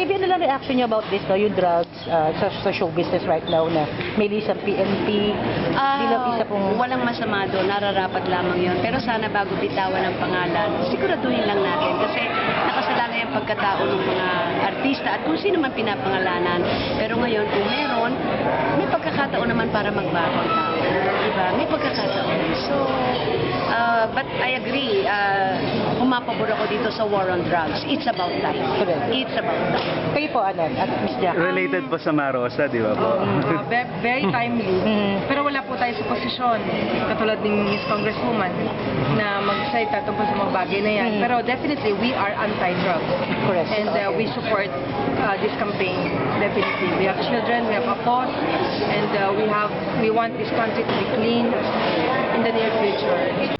TV, ano lang reaction niyo about this, no? Yung drugs sa show business right now na may isang PNP, bilang isa pong... Walang masama doon, nararapat lamang yon. Pero sana bago bitawan ng pangalan, siguraduhin lang natin kasi nakasalangan yung pagkatao ng mga artista at kung sino man pinapangalanan. Pero ngayon, kung meron, may pagkakataon naman para magbago ang tao. Diba? May pagkakataon. So, but I agree, pumapabor ako dito sa war on drugs. It's about life. Correct. It's about life. Kayo po, Alan, at Miss Jack. Related po sa Marosa, di ba po? Very timely. Pero wala po tayo sa posisyon, katulad ng Miss Congresswoman, na magsalita tungkol sa mga bagay na yan. Pero definitely, we are anti-drugs. Correct. And we support this campaign, definitely. We have children, we have a cause, and we want this country to be clean in the near future.